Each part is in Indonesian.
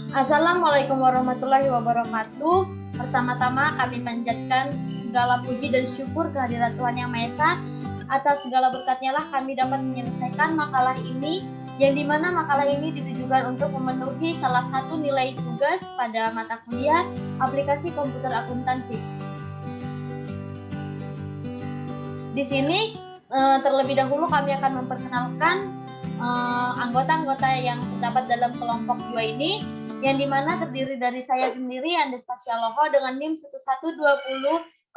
Assalamualaikum warahmatullahi wabarakatuh. Pertama-tama kami panjatkan segala puji dan syukur kehadirat Tuhan Yang Maha Esa. Atas segala berkatnya lah kami dapat menyelesaikan makalah ini, yang dimana makalah ini ditujukan untuk memenuhi salah satu nilai tugas pada mata kuliah aplikasi komputer akuntansi. Di sini terlebih dahulu kami akan memperkenalkan anggota-anggota yang terdapat dalam kelompok 2 ini, yang dimana terdiri dari saya sendiri, Andes Pasyaloho, dengan NIM 11200352.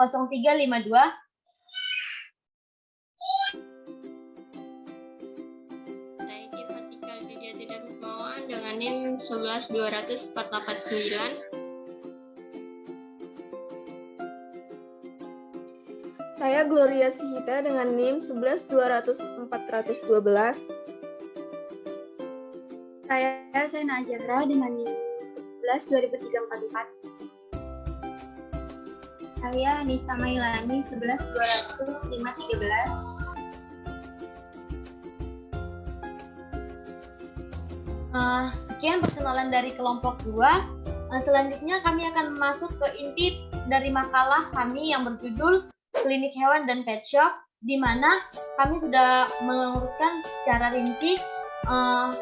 Saya Fatika Widiati Darmawan dengan NIM 1120489. Saya Gloria Sihita dengan NIM 11200-412. Saya Najahra dengan NIM 11-2344. Saya Nisa Mailani 11-200-513. Sekian perkenalan dari kelompok 2. Selanjutnya kami akan masuk ke inti dari makalah kami yang berjudul Klinik Hewan dan Pet Shop, di mana kami sudah mengurutkan secara rinci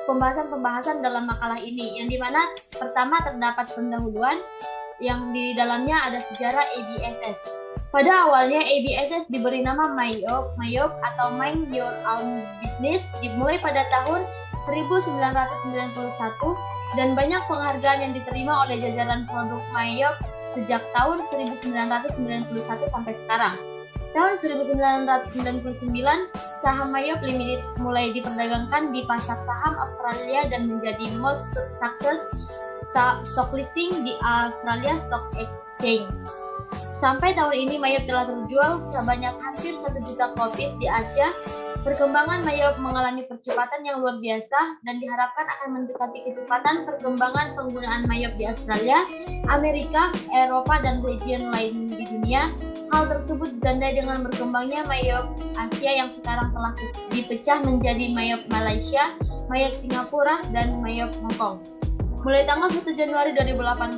pembahasan-pembahasan dalam makalah ini, yang dimana pertama terdapat pendahuluan yang di dalamnya ada sejarah ABSS. Pada awalnya ABSS diberi nama Mayop atau Mind Your Own Business dimulai pada tahun 1991, dan banyak penghargaan yang diterima oleh jajaran produk Mayop sejak tahun 1991 sampai sekarang. Tahun 1999, saham Mayop Limited mulai diperdagangkan di pasar saham Australia dan menjadi most success stock listing di Australia Stock Exchange. Sampai tahun ini Mayop telah terjual sebanyak hampir 1 juta copies di Asia. Perkembangan Mayop mengalami percepatan yang luar biasa dan diharapkan akan mendekati kecepatan perkembangan penggunaan Mayop di Australia, Amerika, Eropa, dan region lain di dunia. Hal tersebut ditandai dengan berkembangnya Mayop Asia yang sekarang telah dipecah menjadi Mayop Malaysia, Mayop Singapura, dan Mayop Hong Kong. Mulai tanggal 1 Januari 2018,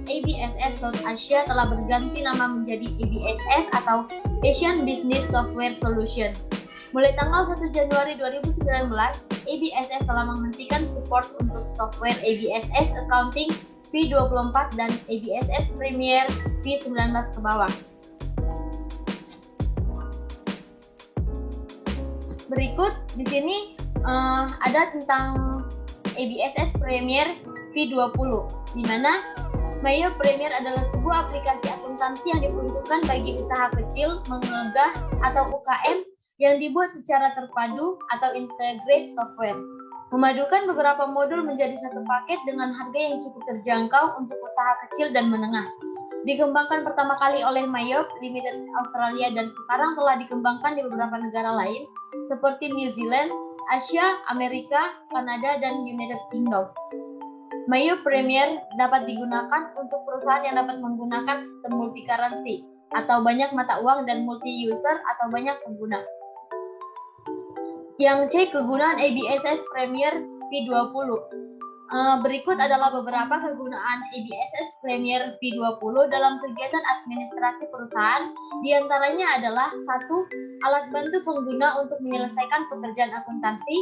ABSS South Asia telah berganti nama menjadi ABSS atau Asian Business Software Solution. Mulai tanggal 1 Januari 2019, ABSS telah menghentikan support untuk software ABSS Accounting V24 dan ABSS Premier V19 ke bawah. Berikut di sini ada tentang ABSS Premier V20, di mana Mayop Premier adalah sebuah aplikasi akuntansi yang diperuntukkan bagi usaha kecil, menengah, atau UKM yang dibuat secara terpadu atau integrate software, memadukan beberapa modul menjadi satu paket dengan harga yang cukup terjangkau untuk usaha kecil dan menengah. Dikembangkan pertama kali oleh Mayop Limited Australia dan sekarang telah dikembangkan di beberapa negara lain seperti New Zealand, Asia, Amerika, Kanada, dan United Kingdom. Mayop Premier dapat digunakan untuk perusahaan yang dapat menggunakan sistem multi currency atau banyak mata uang dan multi user atau banyak pengguna. Yang C, kegunaan ABSS Premier V20. Berikut adalah beberapa kegunaan ABSS Premier V20 dalam kegiatan administrasi perusahaan. Di antaranya adalah 1. Alat bantu pengguna untuk menyelesaikan pekerjaan akuntansi.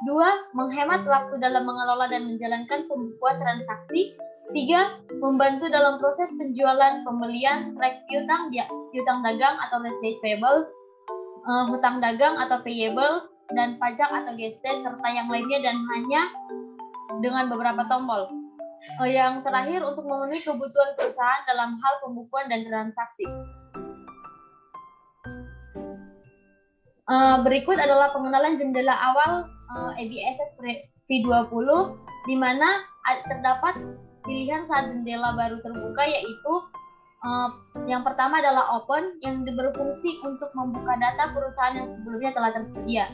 2. Menghemat waktu dalam mengelola dan menjalankan pembukuan transaksi. 3. Membantu dalam proses penjualan, pembelian, track piutang dagang atau receipt payable, hutang dagang atau payable, dan pajak atau GST, serta yang lainnya, dan hanya dengan beberapa tombol. Yang terakhir, untuk memenuhi kebutuhan perusahaan dalam hal pembukuan dan transaksi. Berikut adalah pengenalan jendela awal ABSS V20, di mana terdapat pilihan saat jendela baru terbuka, yaitu yang pertama adalah Open, yang berfungsi untuk membuka data perusahaan yang sebelumnya telah tersedia.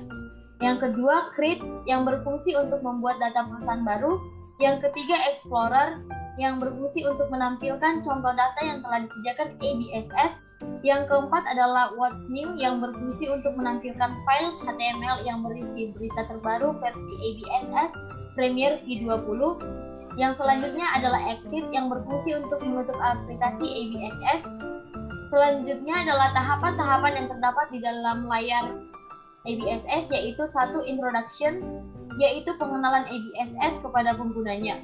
Yang kedua, Create, yang berfungsi untuk membuat data perusahaan baru. Yang ketiga, Explorer, yang berfungsi untuk menampilkan contoh data yang telah disediakan ABSS. Yang keempat adalah What's New, yang berfungsi untuk menampilkan file HTML yang berisi berita terbaru versi ABSS Premier V20. Yang selanjutnya adalah exit yang berfungsi untuk menutup aplikasi ABSS. Selanjutnya adalah tahapan-tahapan yang terdapat di dalam layar ABSS, yaitu satu, introduction, yaitu pengenalan ABSS kepada penggunanya.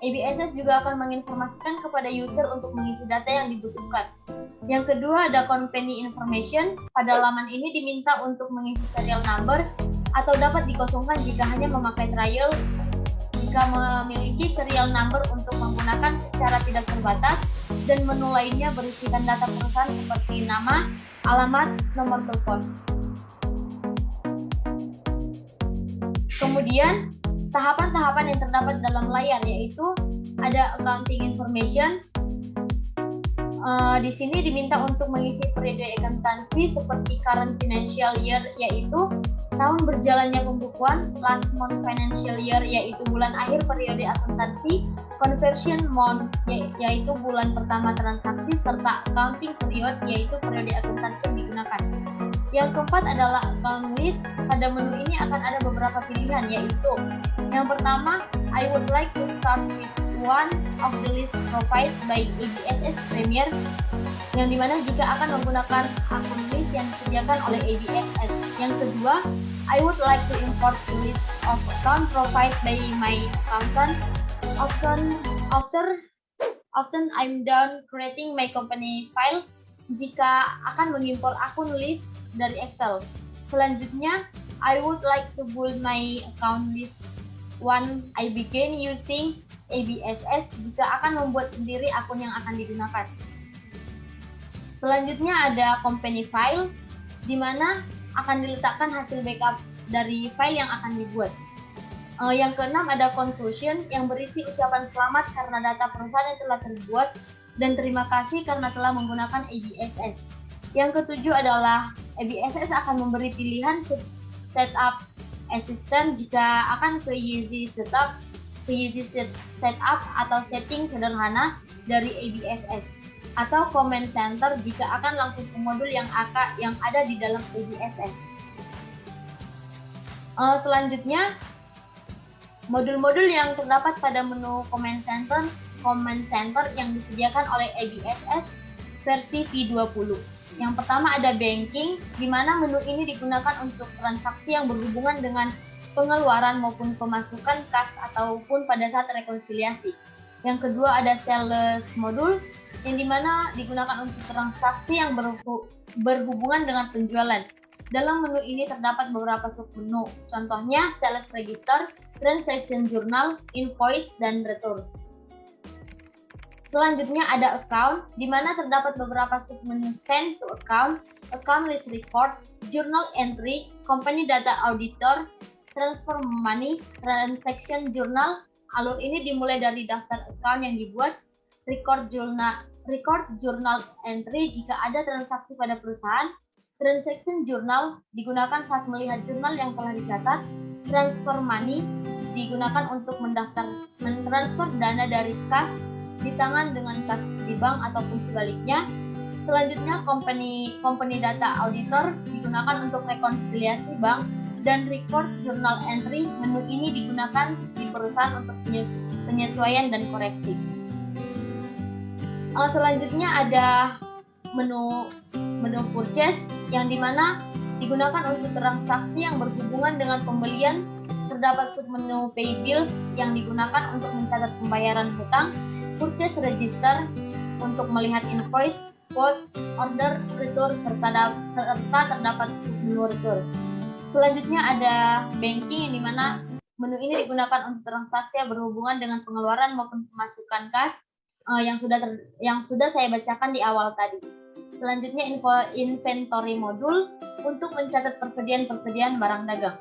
ABSS juga akan menginformasikan kepada user untuk mengisi data yang dibutuhkan. Yang kedua ada company information. Pada laman ini diminta untuk mengisi serial number atau dapat dikosongkan jika hanya memakai trial. Jika memiliki serial number untuk menggunakan secara tidak terbatas, dan menu lainnya berisikan data perusahaan seperti nama, alamat, nomor telepon. Kemudian tahapan-tahapan yang terdapat dalam layar yaitu ada accounting information. Di sini diminta untuk mengisi periode akuntansi seperti current financial year, yaitu tahun berjalannya pembukuan, last month financial year, yaitu bulan akhir periode akuntansi, conversion month, yaitu bulan pertama transaksi, serta accounting period, yaitu periode akuntansi yang digunakan. Yang keempat adalah account list. Pada menu ini akan ada beberapa pilihan, yaitu yang pertama, I would like to start with one of the list provided by ABSS Premier, yang dimana jika akan menggunakan akun list yang disediakan oleh ABSS. Yang kedua, I would like to import the list of account provided by my accountant. Often I'm done creating my company file, jika akan mengimpor akun list dari Excel. Selanjutnya, I would like to build my account list when I begin using ABSS, jika akan membuat sendiri akun yang akan digunakan. Selanjutnya ada company file, di mana akan diletakkan hasil backup dari file yang akan dibuat. Yang keenam ada conclusion, yang berisi ucapan selamat karena data perusahaan yang telah terbuat dan terima kasih karena telah menggunakan ABSS. Yang ketujuh adalah ABSS akan memberi pilihan setup assistant jika akan ke easy setup atau setting sederhana dari ABSS, atau command center jika akan langsung ke modul yang ada di dalam ABSS. Selanjutnya, modul-modul yang terdapat pada menu command center yang disediakan oleh ABSS versi V20. Yang pertama ada banking, di mana menu ini digunakan untuk transaksi yang berhubungan dengan pengeluaran maupun pemasukan kas ataupun pada saat rekonsiliasi. Yang kedua ada sales modul, yang dimana digunakan untuk transaksi yang berhubungan dengan penjualan. Dalam menu ini terdapat beberapa submenu, contohnya sales register, transaction journal, invoice, dan return. Selanjutnya ada account, di mana terdapat beberapa submenu send to account, account list record, journal entry, company data auditor, transfer money, transaction journal. Alur ini dimulai dari daftar account yang dibuat, record journal entry jika ada transaksi pada perusahaan, transaction journal digunakan saat melihat jurnal yang telah dicatat, transfer money digunakan untuk mentransfer dana dari kas di tangan dengan kas di bank ataupun sebaliknya. Selanjutnya company data auditor digunakan untuk rekonsiliasi bank, dan record journal entry menu ini digunakan di perusahaan untuk penyesuaian dan koreksi. Selanjutnya ada menu purchase, yang dimana digunakan untuk transaksi yang berhubungan dengan pembelian. Terdapat submenu pay bills yang digunakan untuk mencatat pembayaran hutang, purchase register untuk melihat invoice, quote, order, return, serta terdapat submenu return. Selanjutnya ada banking, yang dimana menu ini digunakan untuk transaksi yang berhubungan dengan pengeluaran maupun pemasukan kas yang sudah saya bacakan di awal tadi. Selanjutnya inventory modul untuk mencatat persediaan barang dagang.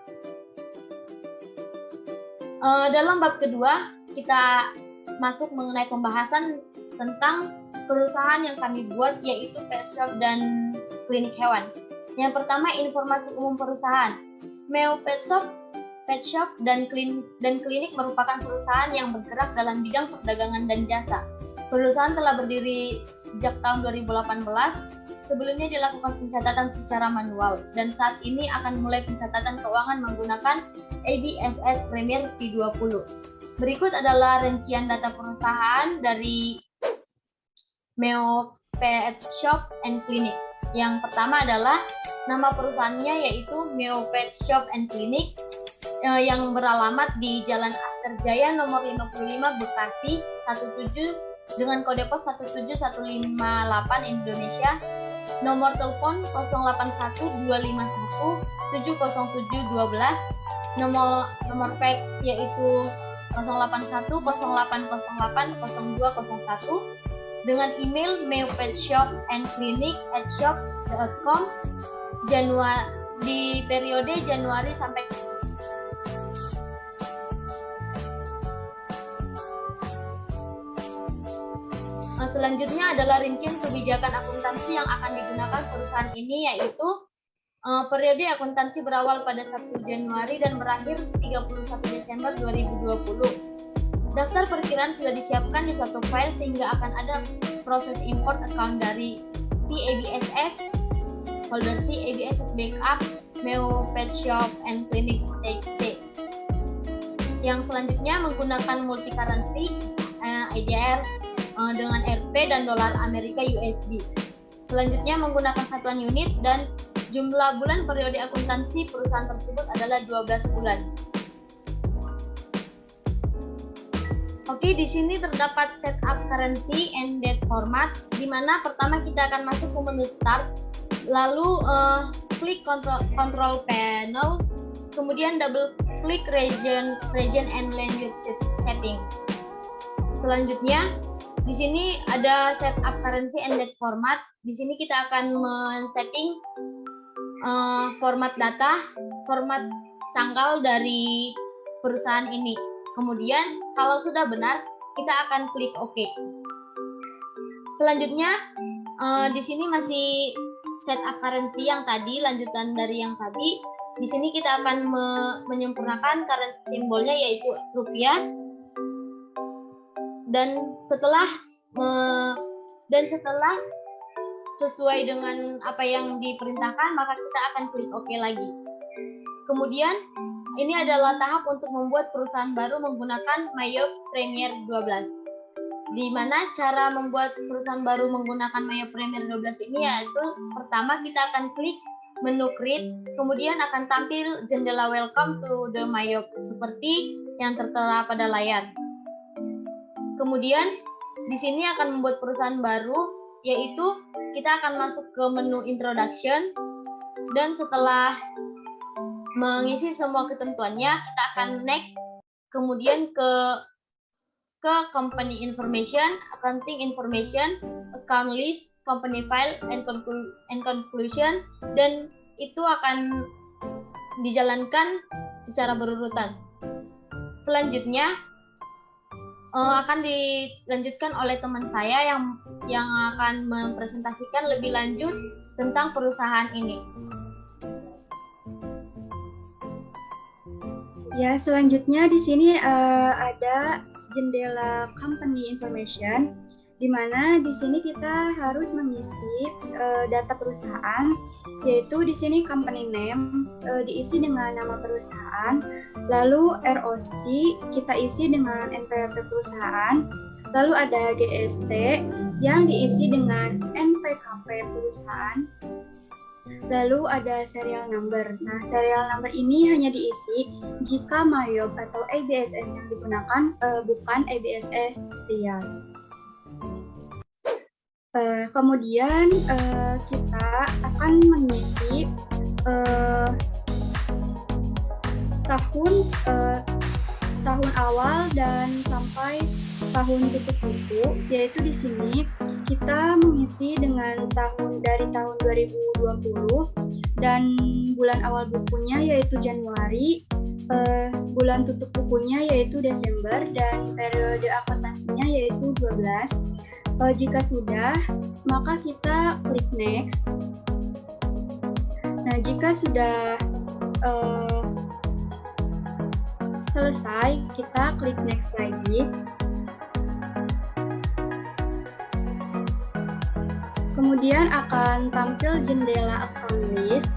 Dalam bab kedua kita masuk mengenai pembahasan tentang perusahaan yang kami buat, yaitu pet shop dan klinik hewan. Yang pertama, informasi umum perusahaan. Meo Pet Shop dan klinik merupakan perusahaan yang bergerak dalam bidang perdagangan dan jasa. Perusahaan telah berdiri sejak tahun 2018. Sebelumnya dilakukan pencatatan secara manual, dan saat ini akan mulai pencatatan keuangan menggunakan ABSS Premier V20. Berikut adalah rincian data perusahaan dari Mayo Pet Shop and Clinic. Yang pertama adalah nama perusahaannya yaitu Mayo Pet Shop and Clinic yang beralamat di Jalan Asterjaya nomor 55 Bekasi 17 dengan kode pos 17158 Indonesia. Nomor telepon 081251 70712. Nomor fax yaitu 08108080201 dengan email mayopetshopandclinic@shop.com di periode Januari sampai selanjutnya adalah rincian kebijakan akuntansi yang akan digunakan perusahaan ini, yaitu periode akuntansi berawal pada 1 Januari dan berakhir 31 Desember 2020. Daftar perkiraan sudah disiapkan di suatu file sehingga akan ada proses import account dari CABSS, folder CABSS Backup, Mayo Pet Shop and Clinic TXT. Yang selanjutnya menggunakan multi currency IDR dengan Rp dan dolar Amerika USD. Selanjutnya menggunakan satuan unit dan jumlah bulan periode akuntansi perusahaan tersebut adalah 12 bulan. Oke, di sini terdapat setup currency and date format, di mana pertama kita akan masuk ke menu start, lalu klik control panel, kemudian double klik region and language setting. Selanjutnya di sini ada setup currency and date format. Di sini kita akan men-setting format data, format tanggal dari perusahaan ini. Kemudian kalau sudah benar, kita akan klik OK. Selanjutnya di sini masih setup currency yang tadi, lanjutan dari yang tadi. Di sini kita akan menyempurnakan currency simbolnya yaitu rupiah. Dan setelah sesuai dengan apa yang diperintahkan, maka kita akan klik OK lagi. Kemudian ini adalah tahap untuk membuat perusahaan baru menggunakan Mayo Premier 12. Di mana cara membuat perusahaan baru menggunakan Mayo Premier 12 ini yaitu pertama kita akan klik menu create, kemudian akan tampil jendela welcome to the Mayo seperti yang tertera pada layar. Kemudian di sini akan membuat perusahaan baru, yaitu kita akan masuk ke menu introduction dan setelah mengisi semua ketentuannya kita akan next, kemudian ke company information, accounting information, account list, company file and conclusion, dan itu akan dijalankan secara berurutan. Selanjutnya akan dilanjutkan oleh teman saya yang akan mempresentasikan lebih lanjut tentang perusahaan ini. Ya, selanjutnya di sini ada jendela company information, di mana di sini kita harus mengisi data perusahaan, yaitu di sini company name diisi dengan nama perusahaan, lalu ROC kita isi dengan NPWP perusahaan, lalu ada GST yang diisi dengan NPKP perusahaan, lalu ada serial number. Nah, serial number ini hanya diisi jika Mayop atau ABSS yang digunakan bukan ABSS trial. Kemudian kita akan mengisi tahun awal dan sampai tahun tutup buku, yaitu di sini kita mengisi dengan dari tahun 2020 dan bulan awal bukunya yaitu Januari, bulan tutup bukunya yaitu Desember, dan periode akuntansinya yaitu 12. Jika sudah, maka kita klik next. Nah, jika sudah selesai, kita klik next lagi. Kemudian akan tampil jendela account list,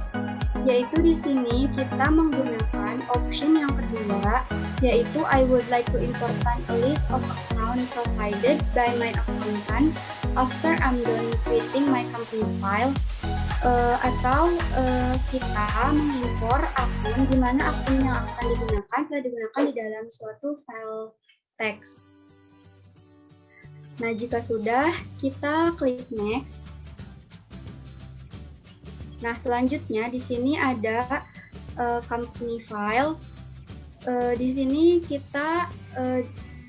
yaitu di sini kita menggunakan option yang kedua, yaitu I would like to import a list of account provided by my accountant after I'm done creating my company file. Atau kita mengimpor akun di mana akun yang akan digunakan telah digunakan di dalam suatu file teks. Nah, jika sudah, kita klik next. Nah, selanjutnya di sini ada company file. Di sini kita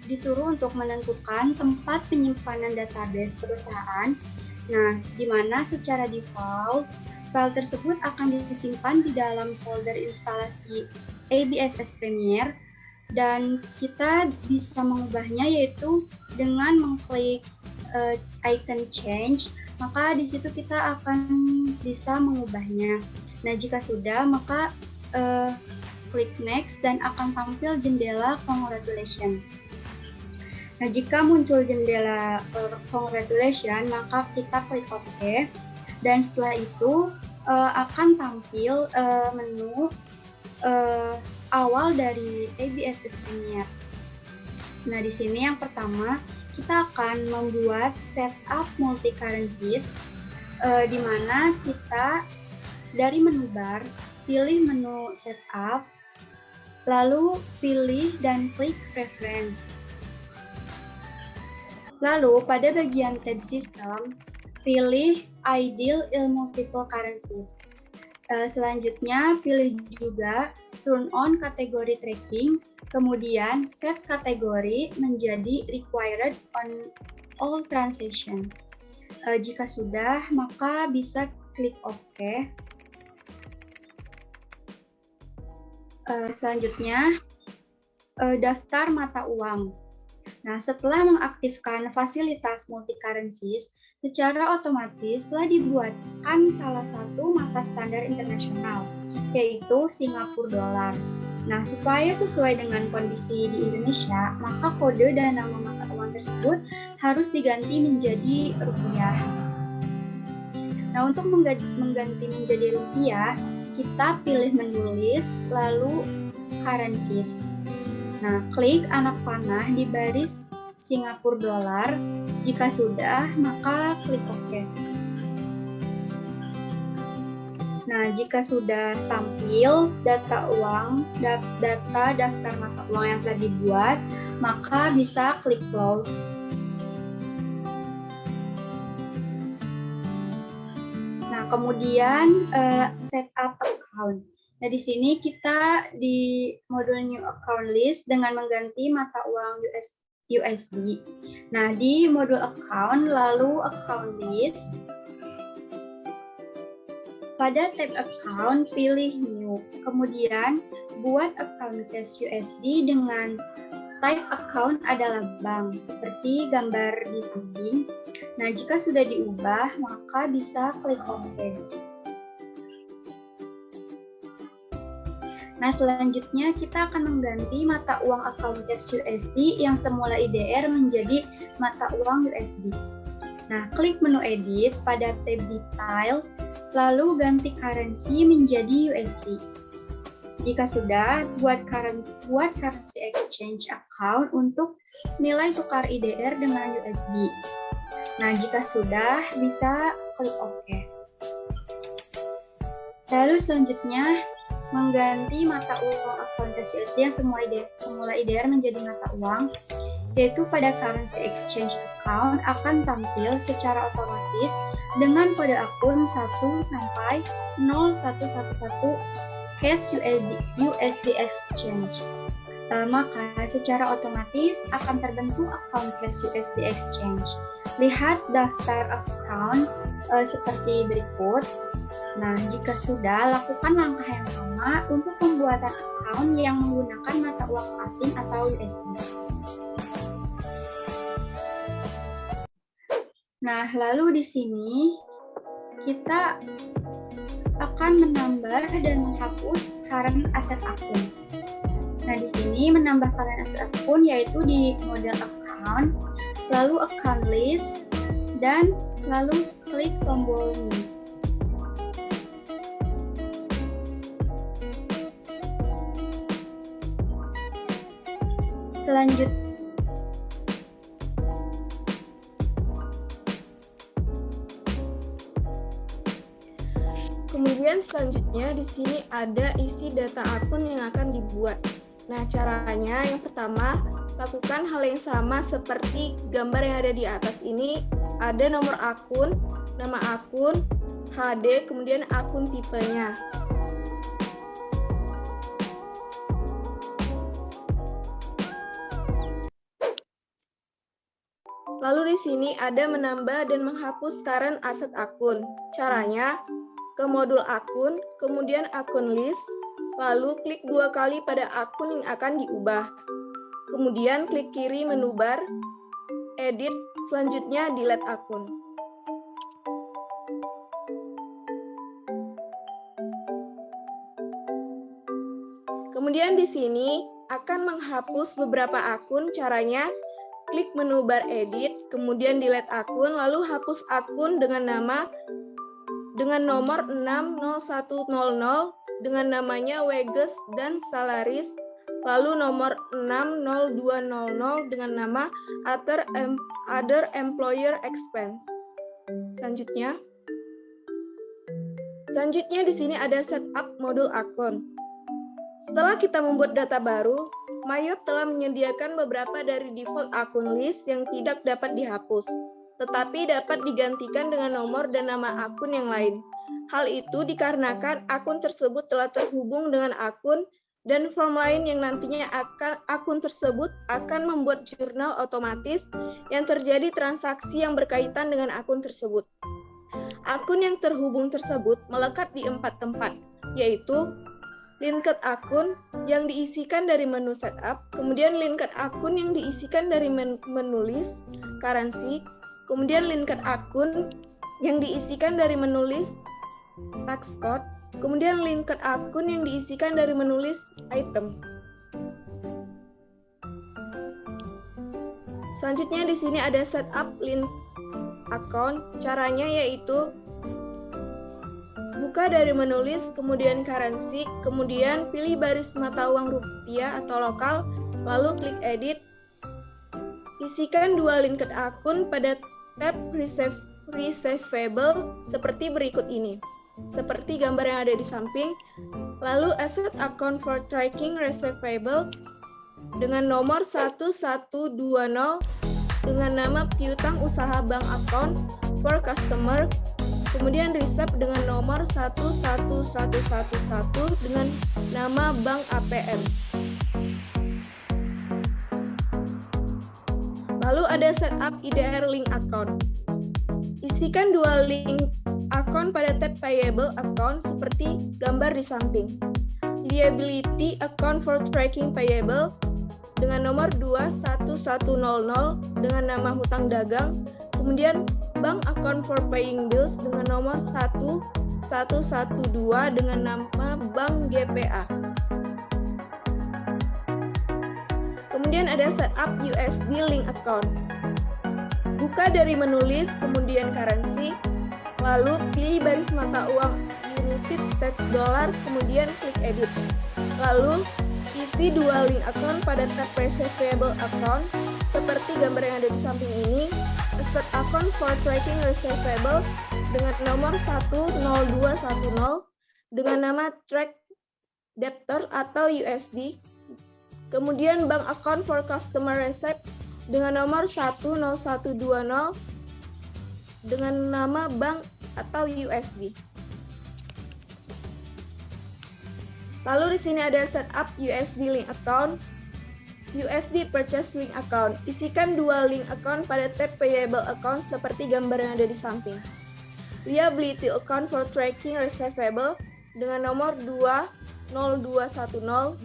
disuruh untuk menentukan tempat penyimpanan database perusahaan. Nah, di mana secara default file tersebut akan disimpan di dalam folder instalasi ABSS Premiere dan kita bisa mengubahnya yaitu dengan mengklik icon change, maka di situ kita akan bisa mengubahnya. Nah, jika sudah, maka klik next dan akan tampil jendela congratulations. Nah, jika muncul jendela congratulations, maka kita klik OK. Dan setelah itu akan tampil menu awal dari ABSS Premiere. Nah, di sini yang pertama, kita akan membuat setup multi currencies, di mana kita dari menu bar, pilih menu setup, lalu pilih dan klik preference. Lalu, pada bagian tab System, pilih Ideal Multiple Currencies. Selanjutnya, pilih juga Turn on Category Tracking, kemudian set kategori menjadi Required on All Transaction. Jika sudah, maka bisa klik OK. Selanjutnya, daftar mata uang. Nah, setelah mengaktifkan fasilitas multi-currencies, secara otomatis telah dibuatkan salah satu mata standar internasional, yaitu Singapura Dollar. Nah, supaya sesuai dengan kondisi di Indonesia, maka kode dan nama mata uang tersebut harus diganti menjadi rupiah. Nah, untuk mengganti menjadi rupiah, kita pilih menu list, lalu currencies. Nah, klik anak panah di baris Singapura Dollar. Jika sudah, maka klik OK. Nah, jika sudah tampil data uang, data daftar mata uang yang telah dibuat, maka bisa klik close. Nah, kemudian setup account. Nah, di sini kita di modul New Account List dengan mengganti mata uang USD. Nah, di modul Account, lalu Account List. Pada tab Account, pilih New. Kemudian, buat account cash USD dengan type account adalah bank, seperti gambar di samping. Nah, jika sudah diubah, maka bisa klik OK. Nah, selanjutnya kita akan mengganti mata uang account cash USD yang semula IDR menjadi mata uang USD. Nah, klik menu edit pada tab detail, lalu ganti currency menjadi USD. Jika sudah, buat currency exchange account untuk nilai tukar IDR dengan USD. Nah, jika sudah, bisa klik OK. Lalu selanjutnya, mengganti mata uang account cash USD yang semula IDR menjadi mata uang, yaitu pada currency exchange account akan tampil secara otomatis dengan kode akun 1 sampai 0111 cash USD exchange. Maka secara otomatis akan terbentuk account cash USD exchange. Lihat daftar account seperti berikut. Nah, jika sudah, lakukan langkah yang sama untuk pembuatan account yang menggunakan mata uang asing atau USD. Nah, lalu di sini kita akan menambah dan menghapus current asset akun. Nah, di sini menambah current asset akun yaitu di model account, lalu account list, dan lalu klik tombol new. Kemudian selanjutnya di sini ada isi data akun yang akan dibuat. Nah, caranya yang pertama, lakukan hal yang sama seperti gambar yang ada di atas ini. Ada nomor akun, nama akun, HD, kemudian akun tipenya. Lalu di sini ada menambah dan menghapus current asset akun. Caranya, ke modul akun, kemudian akun list, lalu klik 2 kali pada akun yang akan diubah. Kemudian klik kiri menu bar, edit, selanjutnya delete akun. Kemudian di sini akan menghapus beberapa akun. Caranya, klik menu bar edit, kemudian delete akun, lalu hapus akun dengan nomor 60100 dengan namanya wages dan salaries, lalu nomor 60200 dengan nama other employer expense. Selanjutnya di sini ada setup modul akun. Setelah kita membuat data baru, Mayop telah menyediakan beberapa dari default akun list yang tidak dapat dihapus, tetapi dapat digantikan dengan nomor dan nama akun yang lain. Hal itu dikarenakan akun tersebut telah terhubung dengan akun dan form lain yang nantinya akun tersebut akan membuat jurnal otomatis yang terjadi transaksi yang berkaitan dengan akun tersebut. Akun yang terhubung tersebut melekat di 4 tempat, yaitu linked akun yang diisikan dari menu setup, kemudian linked akun yang diisikan dari menu list, currency, kemudian linked akun yang diisikan dari menu list, tax code, kemudian linked akun yang diisikan dari menu list, item. Selanjutnya di sini ada setup link account. Caranya yaitu buka dari menu list, kemudian currency, kemudian pilih baris mata uang rupiah atau lokal, lalu klik edit. Isikan 2 linked akun pada tab receivable seperti berikut ini. Seperti gambar yang ada di samping. Lalu asset account for tracking receivable dengan nomor 1120 dengan nama piutang usaha bank account for customer. Kemudian receipt dengan nomor 11111 dengan nama bank APM. Lalu ada setup IDR link account. Isikan 2 link account pada tab payable account seperti gambar di samping. Liability account for tracking payable dengan nomor 21100 dengan nama hutang dagang. Kemudian bank account for paying bills dengan nomor 1112 dengan nama bank GPA. Kemudian ada setup USD link account. Buka dari menu list, kemudian currency, lalu pilih baris mata uang United States Dollar, kemudian klik edit. Lalu isi 2 link account pada tab receivable account seperti gambar yang ada di samping ini. Asset account for tracking receivable dengan nomor 10210 dengan nama track debtor atau USD. Kemudian bank account for customer receipt dengan nomor 10120 dengan nama bank atau USD. Lalu di sini ada setup USD link account, USD purchase link account. Isikan 2 link account pada tab payable account seperti gambar yang ada di samping. Liability account for tracking receivable dengan nomor 20210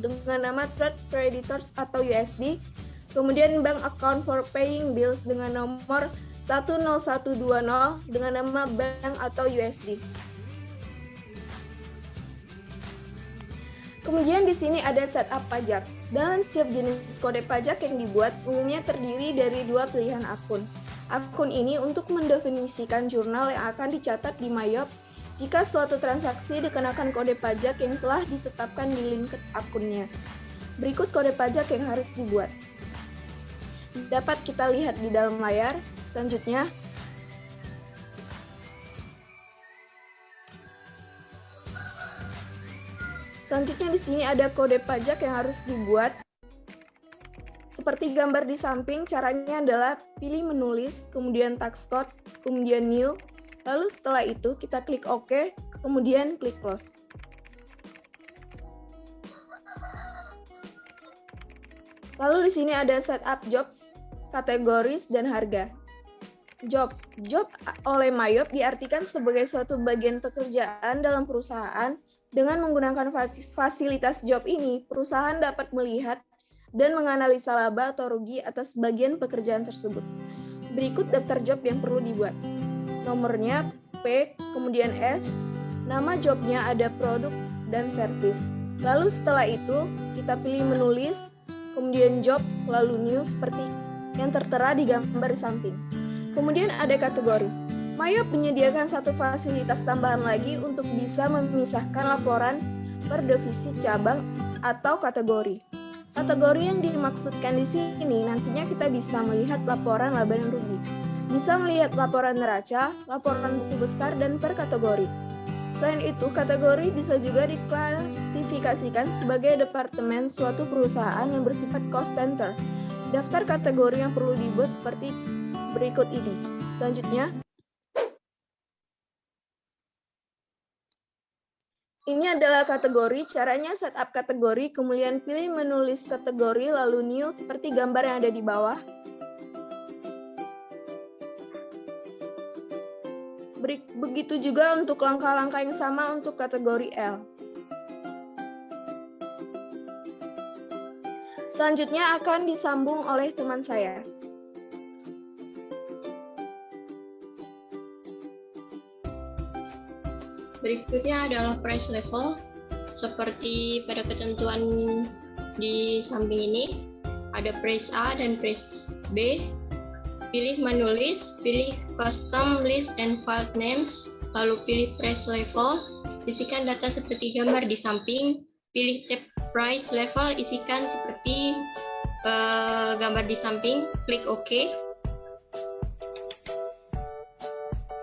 dengan nama trade creditors atau USD. Kemudian bank account for paying bills dengan nomor 10120 dengan nama bank atau USD. Kemudian di sini ada setup pajak. Dalam setiap jenis kode pajak yang dibuat umumnya terdiri dari 2 pilihan akun. Akun ini untuk mendefinisikan jurnal yang akan dicatat di Mayop jika suatu transaksi dikenakan kode pajak yang telah ditetapkan di linked akunnya. Berikut kode pajak yang harus dibuat. dapat kita lihat di dalam layar. Selanjutnya, di sini ada kode pajak yang harus dibuat. Seperti gambar di samping, caranya adalah pilih menulis, kemudian tax code, kemudian new, lalu setelah itu kita klik OK, kemudian klik close. Lalu di sini ada setup jobs, kategoris, dan harga. Job oleh Mayop diartikan sebagai suatu bagian pekerjaan dalam perusahaan. Dengan menggunakan fasilitas job ini, perusahaan dapat melihat dan menganalisa laba atau rugi atas bagian pekerjaan tersebut. Berikut daftar job yang perlu dibuat. Nomornya P, kemudian S, nama jobnya ada produk dan service. Lalu setelah itu, kita pilih menulis, kemudian job, lalu new seperti yang tertera di gambar di samping. Kemudian ada kategoris. Mayop menyediakan satu fasilitas tambahan lagi untuk bisa memisahkan laporan per divisi, cabang, atau kategori. Kategori yang dimaksudkan di sini nantinya kita bisa melihat laporan laba dan rugi. Bisa melihat laporan neraca, laporan buku besar, dan per kategori. Selain itu, kategori bisa juga diklasifikasikan sebagai departemen suatu perusahaan yang bersifat cost center. Daftar kategori yang perlu dibuat seperti berikut ini. Selanjutnya, ini adalah kategori. Caranya setup kategori, kemudian pilih menulis kategori, lalu new seperti gambar yang ada di bawah. Begitu juga untuk langkah-langkah yang sama untuk kategori L. Selanjutnya akan disambung oleh teman saya. Berikutnya adalah price level. Seperti pada ketentuan di samping ini, ada price A dan price B. Pilih menulis, pilih custom list and file names, lalu pilih price level, isikan data seperti gambar di samping, pilih tab price level, isikan seperti gambar di samping, klik OK.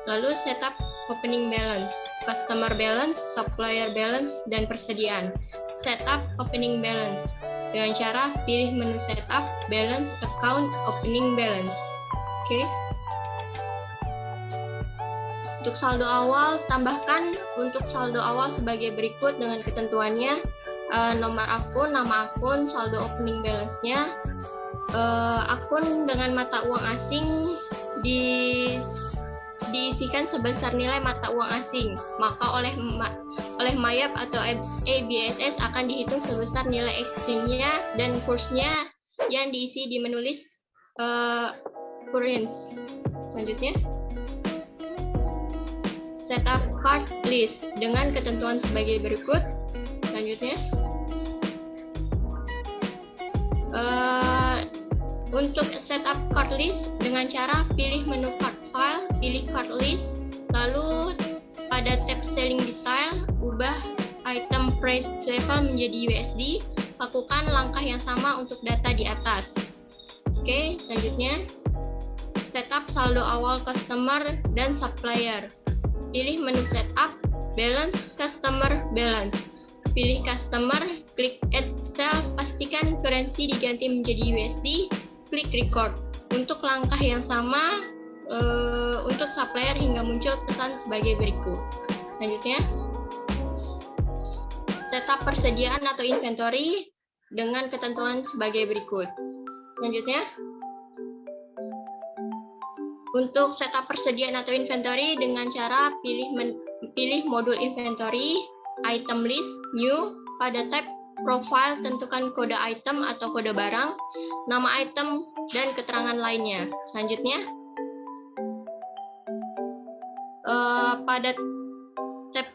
Lalu setup opening balance, customer balance, supplier balance, dan persediaan. Setup opening balance. Dengan cara pilih menu setup, balance, account, opening balance. Oke. Untuk saldo awal, tambahkan untuk saldo awal sebagai berikut dengan ketentuannya. Nomor akun, nama akun, saldo opening balance-nya. Akun dengan mata uang asing diisikan sebesar nilai mata uang asing, maka oleh Mayop atau ABSS akan dihitung sebesar nilai exchange-nya dan kursnya yang diisi di menulis currency. Selanjutnya, setup card list dengan ketentuan sebagai berikut. Selanjutnya, untuk setup card list dengan cara pilih menu card file, pilih card list, lalu pada tab selling detail, ubah item price level menjadi USD, lakukan langkah yang sama untuk data di atas. Oke, selanjutnya setup saldo awal customer dan supplier. Pilih menu setup, balance, customer, balance. Pilih customer, klik add cell, pastikan currency diganti menjadi USD, klik record. Untuk langkah yang sama untuk supplier hingga muncul pesan sebagai berikut. Selanjutnya, setup persediaan atau inventory dengan ketentuan sebagai berikut. Selanjutnya, untuk setup persediaan atau inventory dengan cara pilih modul inventory, item list, new, pada tab profile tentukan kode item atau kode barang, nama item, dan keterangan lainnya. Selanjutnya, pada tab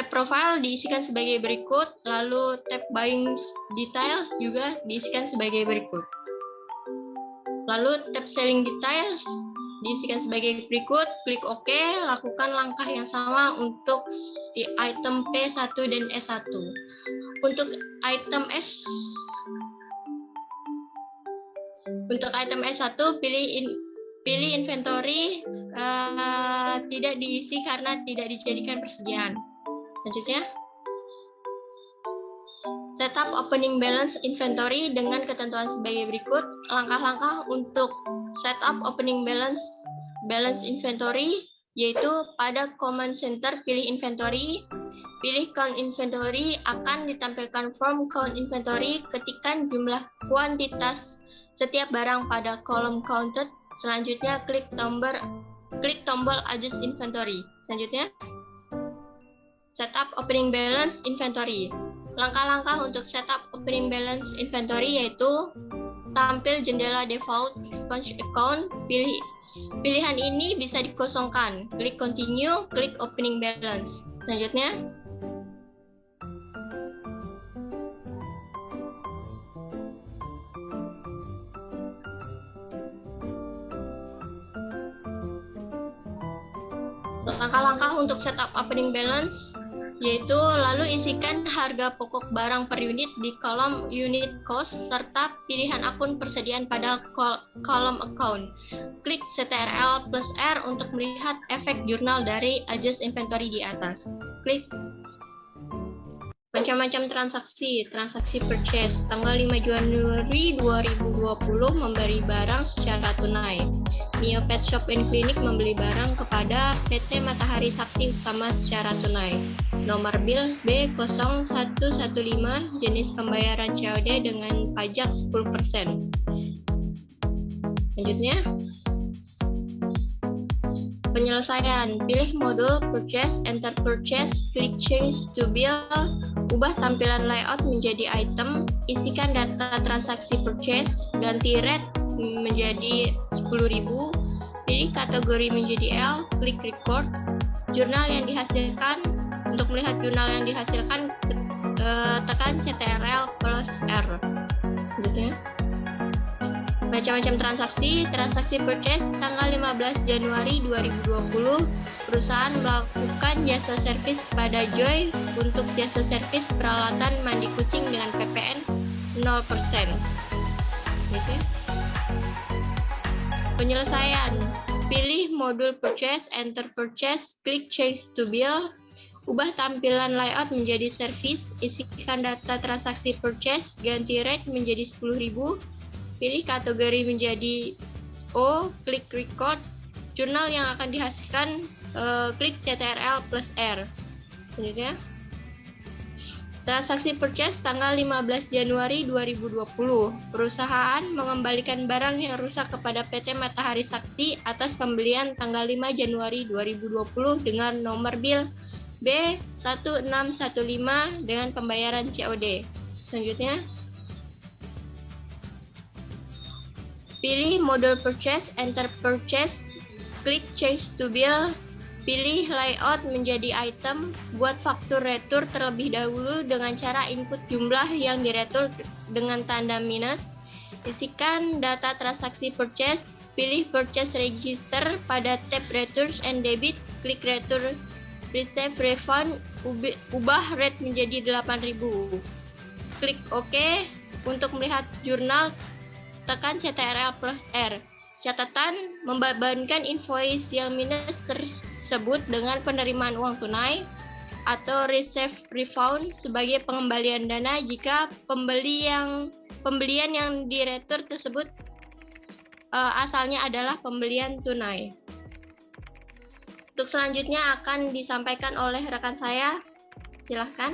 profile diisikan sebagai berikut, lalu tab buying details juga diisikan sebagai berikut. Lalu tab selling details diisikan sebagai berikut, klik OK, lakukan langkah yang sama untuk di item P1 dan S1. Untuk item Untuk item S1 pilih inventory tidak diisi karena tidak dijadikan persediaan. Selanjutnya, setup opening balance inventory dengan ketentuan sebagai berikut. Langkah-langkah untuk setup opening balance inventory yaitu pada command center pilih inventory, pilih count inventory, akan ditampilkan form count inventory, ketikkan jumlah kuantitas setiap barang pada kolom counted. Selanjutnya klik tombol adjust inventory. Selanjutnya, setup opening balance inventory. Langkah-langkah untuk setup opening balance inventory yaitu tampil jendela default expunge account. Pilihan ini bisa dikosongkan. Klik continue, klik opening balance. Selanjutnya, langkah-langkah untuk setup opening balance yaitu lalu isikan harga pokok barang per unit di kolom unit cost serta pilihan akun persediaan pada kolom account. Klik Ctrl plus R untuk melihat efek jurnal dari adjust inventory di atas. Klik macam-macam transaksi purchase tanggal 5 Januari 2020 memberi barang secara tunai. Mio Pet Shop and Clinic membeli barang kepada PT Matahari Sakti Utama secara tunai. Nomor bil B0115, jenis pembayaran COD dengan pajak 10%. Selanjutnya, penyelesaian. Pilih modul purchase, enter purchase, klik change to bill, ubah tampilan layout menjadi item, isikan data transaksi purchase, ganti rate menjadi 10.000, pilih kategori menjadi L, klik record. Jurnal yang dihasilkan. Untuk melihat jurnal yang dihasilkan, tekan Ctrl plus R. Gitu ya. Macam-macam transaksi purchase tanggal 15 Januari 2020, perusahaan melakukan jasa servis pada Joy untuk jasa servis peralatan mandi kucing dengan PPN 0%. Gitu. Penyelesaian. Pilih modul purchase, enter purchase, klik change to bill, ubah tampilan layout menjadi service, isikan data transaksi purchase, ganti rate menjadi 10.000, pilih kategori menjadi O, klik record. Jurnal yang akan dihasilkan, klik Ctrl plus R. Selanjutnya, transaksi purchase tanggal 15 Januari 2020. Perusahaan mengembalikan barang yang rusak kepada PT Matahari Sakti atas pembelian tanggal 5 Januari 2020 dengan nomor bil B1615 dengan pembayaran COD. Selanjutnya, pilih modul purchase, enter purchase, klik change to bill, pilih layout menjadi item, buat faktur retur terlebih dahulu dengan cara input jumlah yang diretur dengan tanda minus, isikan data transaksi purchase, pilih purchase register pada tab returns and debit, klik retur receive refund, ubah rate menjadi 8.000. Klik OK. Untuk melihat jurnal, tekan Ctrl plus R. Catatan, membebankan invoice yang minus tersebut dengan penerimaan uang tunai atau receive refund sebagai pengembalian dana jika pembelian yang diretur tersebut asalnya adalah pembelian tunai. Untuk selanjutnya akan disampaikan oleh rekan saya. Silahkan.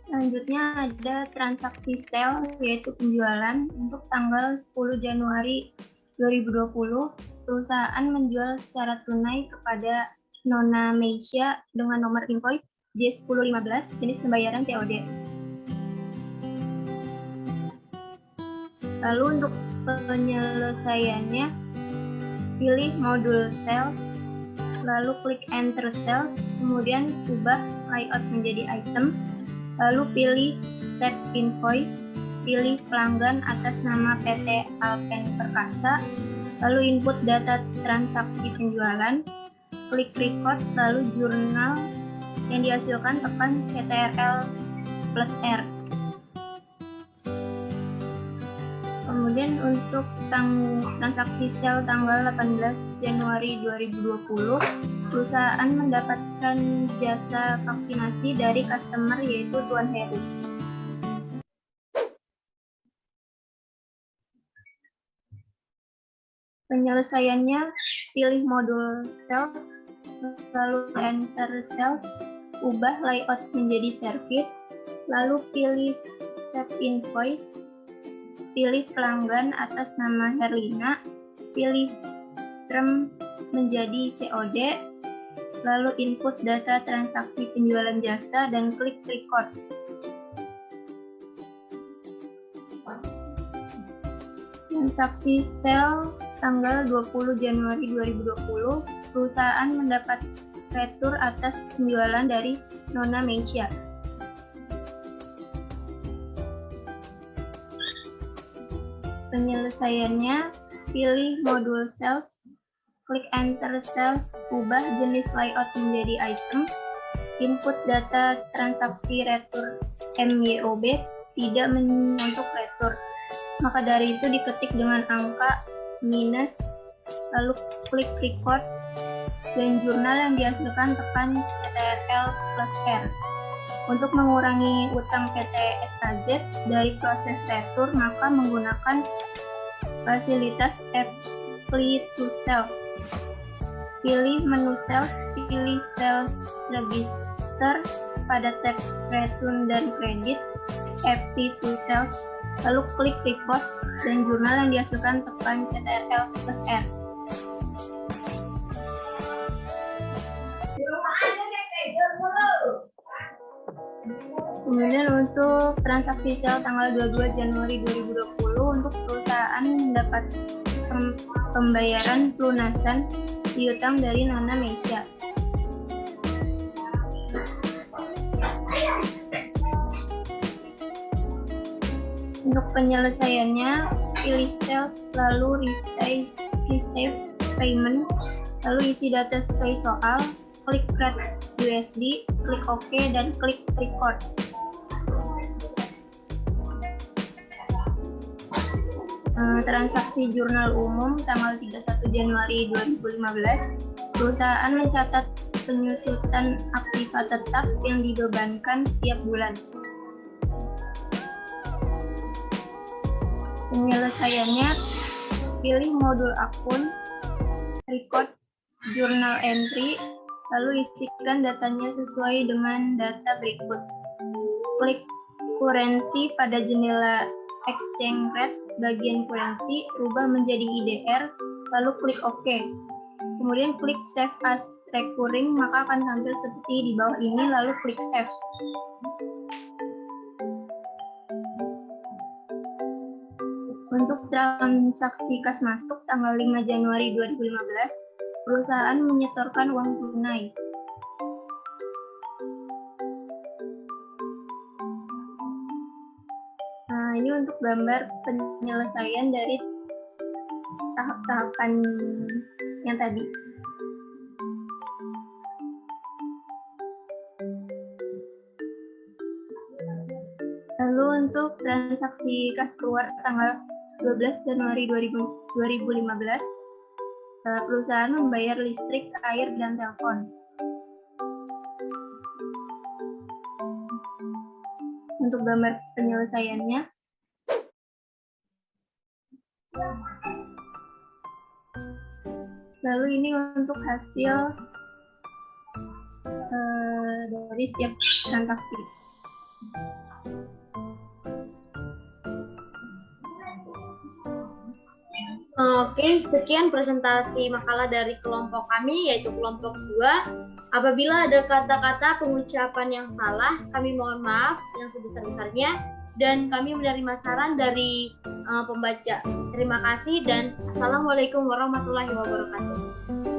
Selanjutnya ada transaksi sale, yaitu penjualan. Untuk tanggal 10 Januari 2020, perusahaan menjual secara tunai kepada Nona Meisha dengan nomor invoice J1015, jenis pembayaran COD. Lalu untuk penyelesaiannya, pilih modul sales, lalu klik enter sales, kemudian ubah layout menjadi item, lalu pilih tab invoice, pilih pelanggan atas nama PT Alpen Perkasa, lalu input data transaksi penjualan, klik record, lalu jurnal yang dihasilkan tekan Ctrl plus R. Kemudian untuk transaksi sel tanggal 18 Januari 2020, perusahaan mendapatkan jasa vaksinasi dari customer yaitu Tuan Heru. Penyelesaiannya, pilih modul sales, lalu enter sales, ubah layout menjadi service, lalu pilih save invoice, pilih pelanggan atas nama Herlina, pilih term menjadi COD, lalu input data transaksi penjualan jasa dan klik record. Transaksi sel tanggal 20 Januari 2020, perusahaan mendapat retur atas penjualan dari Nona Meisha. Penyelesaiannya, pilih modul sales, klik enter sales, ubah jenis layout menjadi item, input data transaksi retur MYOB, tidak untuk retur. Maka dari itu diketik dengan angka minus, lalu klik record, dan jurnal yang dihasilkan tekan CTRL plus R. Untuk mengurangi utang PT SKZ dari proses retur, maka menggunakan fasilitas Apply to Sales. Pilih menu Sales, pilih Sales Register pada tab Return dan Kredit, Apply to Sales, lalu klik record, dan jurnal yang dihasilkan tekan CTRL plus R. Kemudian untuk transaksi sel tanggal 22 Januari 2020, untuk perusahaan mendapat pembayaran pelunasan piutang dari Nona Meisha. Untuk penyelesaiannya, pilih sales, lalu receive payment, lalu isi data sesuai soal, klik create USD, klik OK, dan klik record. Transaksi jurnal umum tanggal 31 Januari 2015, perusahaan mencatat penyusutan aktiva tetap yang dibebankan setiap bulan. Penyelesaiannya, pilih modul akun, record journal entry, lalu isikan datanya sesuai dengan data berikut. Klik currency pada jendela exchange rate bagian currency, rubah menjadi IDR, lalu klik OK. Kemudian klik save as recurring, maka akan tampil seperti di bawah ini, lalu klik save. Untuk transaksi kas masuk tanggal 5 Januari 2015, perusahaan menyetorkan uang tunai. Nah, ini untuk gambar penyelesaian dari tahap-tahapan yang tadi. Lalu untuk transaksi kas keluar tanggal 12 Januari 2015, perusahaan membayar listrik, air, dan telepon. Untuk gambar penyelesaiannya, lalu ini untuk hasil dari setiap transaksi. Oke, sekian presentasi makalah dari kelompok kami, yaitu kelompok 2. Apabila ada kata-kata pengucapan yang salah, kami mohon maaf yang sebesar-besarnya, dan kami menerima saran dari pembaca. Terima kasih dan Assalamualaikum warahmatullahi wabarakatuh.